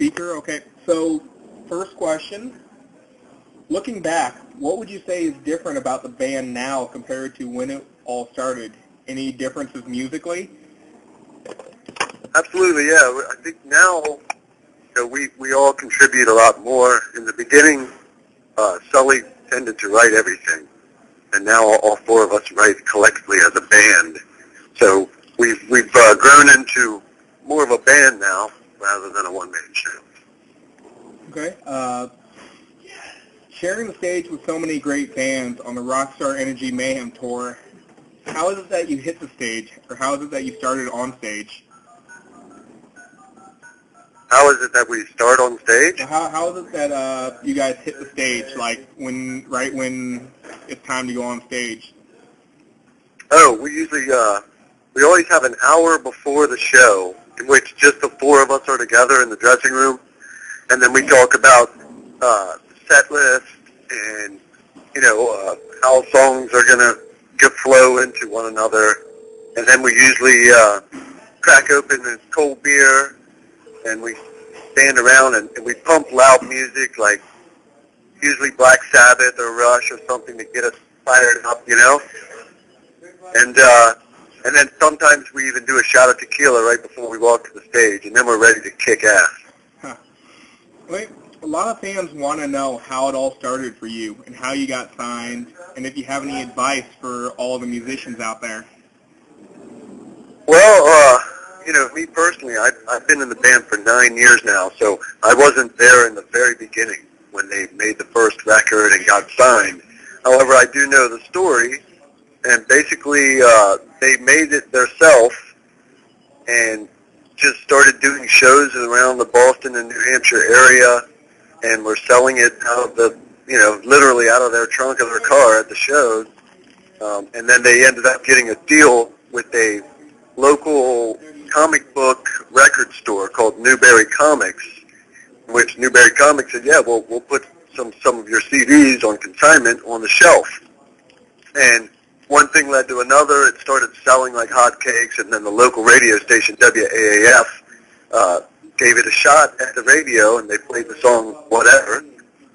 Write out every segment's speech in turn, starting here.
speaker. Okay, so first question. Looking back, what would you say is different about the band now compared to when it all started? Any differences musically? Absolutely, yeah. I think now we all contribute a lot more. In the beginning, Sully tended to write everything, and now all four of us write collectively as a band. So we've grown into more of a band now rather than a one-man show. Okay. Sharing the stage with so many great bands on the Rockstar Energy Mayhem tour, how is it that you hit the stage, or how is it that you started on stage? How is it that we start on stage? So how is it that you guys hit the stage, like right when it's time to go on stage? Oh, we usually we always have an hour before the show in which just the four of us are together in the dressing room, and then we talk about set list and how songs are gonna flow into one another, and then we usually crack open a cold beer and we stand around and we pump loud music like usually Black Sabbath or Rush or something to get us fired up, and then sometimes we even do a shot of tequila right before we walk to the stage, and then we're ready to kick ass. Huh. Wait. A lot of fans want to know how it all started for you and how you got signed, and if you have any advice for all the musicians out there. Well, me personally, I've been in the band for 9 years now, so I wasn't there in the very beginning when they made the first record and got signed. However, I do know the story, and basically they made it themselves and just started doing shows around the Boston and New Hampshire area, and were selling it out of the, literally out of their trunk of their car at the shows. And then they ended up getting a deal with a local comic book record store called Newberry Comics, which Newberry Comics said, yeah, we'll put some of your CDs on consignment on the shelf. And one thing led to another. It started selling like hotcakes, and then the local radio station, WAAF, gave it a shot at the radio, and they played the song Whatever,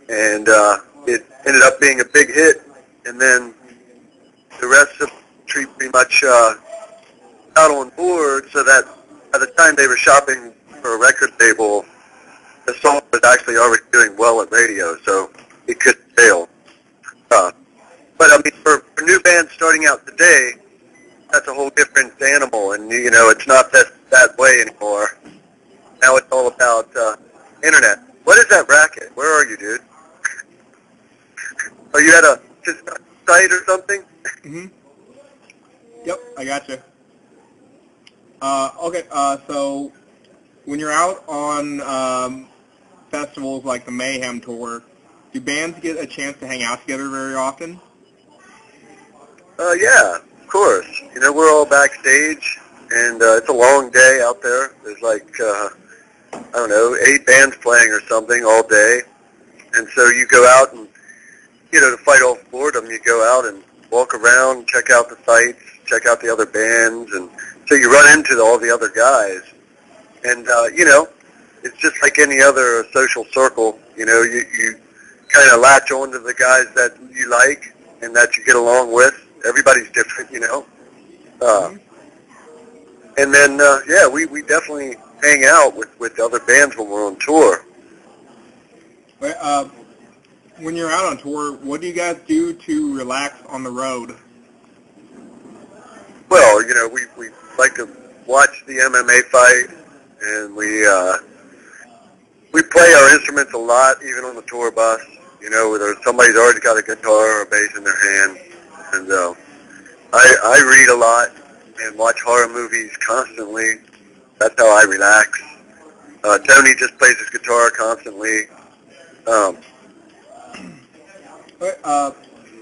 and it ended up being a big hit. And then the rest of the tree pretty much got on board, so that by the time they were shopping for a record label, the song was actually already doing well at radio, so it could fail. But I mean, for new bands starting out today, that's a whole different animal, and it's not that way anymore. Now it's all about internet. What is that racket? Where are you, dude? Are you at a site or something? Mm-hmm. Yep, I gotcha. Okay, so when you're out on festivals like the Mayhem Tour, do bands get a chance to hang out together very often? Yeah, of course. We're all backstage, and it's a long day out there. There's like, 8 bands playing or something all day. And so you go out and, to fight off boredom, you go out and walk around, check out the sites, check out the other bands, and so you run into all the other guys. And, it's just like any other social circle. You kind of latch on to the guys that you like and that you get along with. Everybody's different, And then, we definitely hang out with other bands when we're on tour. When you're out on tour, what do you guys do to relax on the road? Well, we like to watch the MMA fight, and we play our instruments a lot, even on the tour bus. Where somebody's already got a guitar or a bass in their hand. And I read a lot and watch horror movies constantly. That's how I relax. Tony just plays his guitar constantly.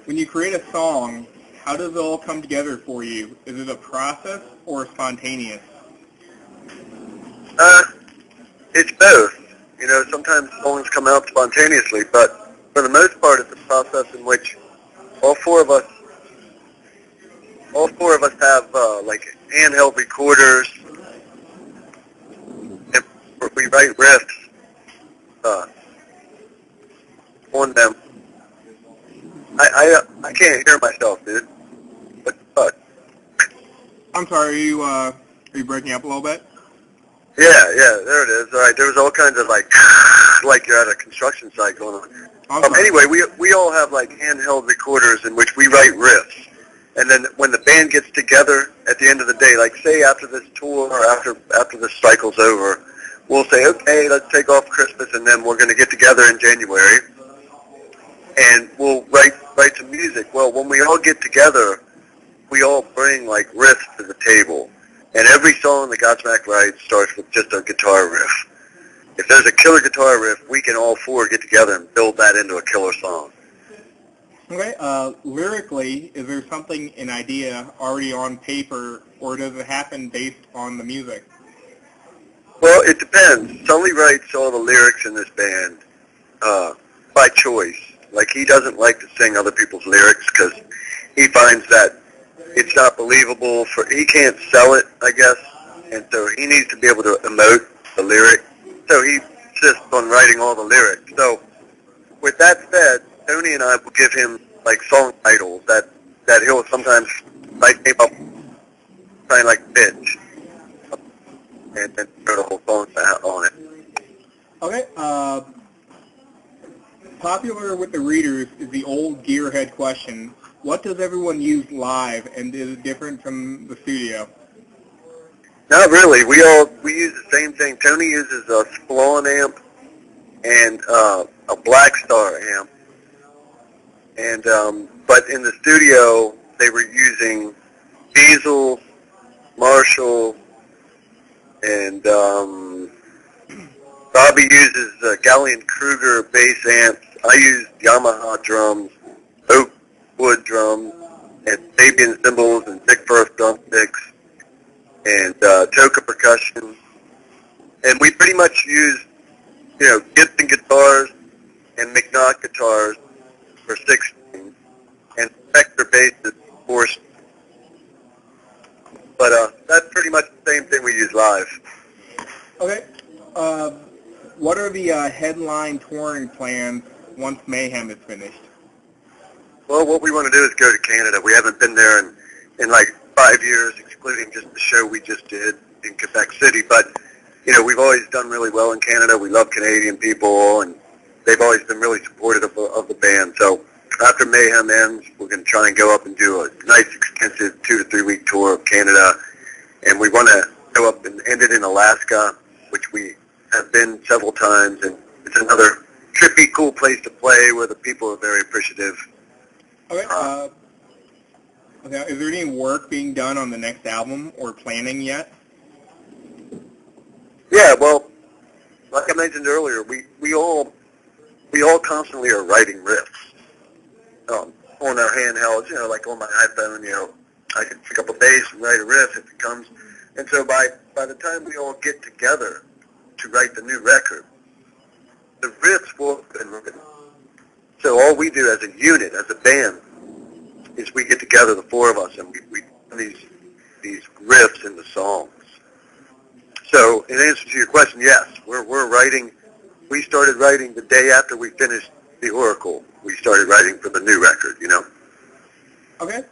When you create a song, how does it all come together for you? Is it a process or spontaneous? It's both. Sometimes songs come out spontaneously, but for the most part, it's a process in which all four of us have like handheld recorders, and we write riffs on them. I can't hear myself, dude. But I'm sorry, are you breaking up a little bit? yeah, there it is. All right, there was all kinds of like you're at a construction site going on. Anyway, we all have like handheld recorders in which we write riffs, and then when the band gets together at the end of the day, like say after this tour or after this cycle's over, we'll say, okay, let's take off Christmas, and then we're going to get together in January, and we'll write some music. Well, when we all get together, we all bring like riffs to the table, and every song that Godsmack writes starts with just a guitar riff. If there's a killer guitar riff, we can all four get together and build that into a killer song. Okay, lyrically, is there something, an idea, already on paper, or does it happen based on the music? Well, it depends. Sully writes all the lyrics in this band by choice. Like, he doesn't like to sing other people's lyrics because he finds that it's not believable. He can't sell it, I guess, and so he needs to be able to emote the lyric. So he insists on writing all the lyrics. So with that said, Tony and I will give him like song titles that he'll sometimes like name up, kind of like bitch, and then throw the whole song on it. Okay, popular with the readers is the old gearhead question. What does everyone use live, and is it different from the studio? Not really. We use the same thing. Tony uses a Splawn amp and a Black Star amp, and but in the studio they were using Diesel, Marshall, and Bobby uses Galleon Kruger bass amps. I use Yamaha drums, oak wood drums, and Fabian cymbals and Dick Firth drumsticks, and Toka percussion. And we pretty much use, Gibson guitars and McNaught guitars for 6 strings, and Spectre basses for 4 strings. But that's pretty much the same thing we use live. Okay. What are the headline touring plans once Mayhem is finished? Well, what we want to do is go to Canada. We haven't been there in like 5 years, excluding just the show we just did in Quebec City. But, we've always done really well in Canada. We love Canadian people, and they've always been really supportive of the band. So after Mayhem ends, we're going to try and go up and do a nice, extensive 2 to 3 week tour of Canada. And we want to go up and end it in Alaska, which we have been several times. And it's another trippy, cool place to play where the people are very appreciative. Okay. Is there any work being done on the next album or planning yet? Yeah, well, like I mentioned earlier, we all constantly are writing riffs on our handhelds. Like on my iPhone, I can pick up a bass and write a riff if it comes. And so by the time we all get together to write the new record, the riffs will have been written. So all we do as a unit, as a band, is we get together, the four of us, and we do these riffs in the songs. So in answer to your question, yes, we're writing. We started writing the day after we finished the Oracle. We started writing for the new record, Okay.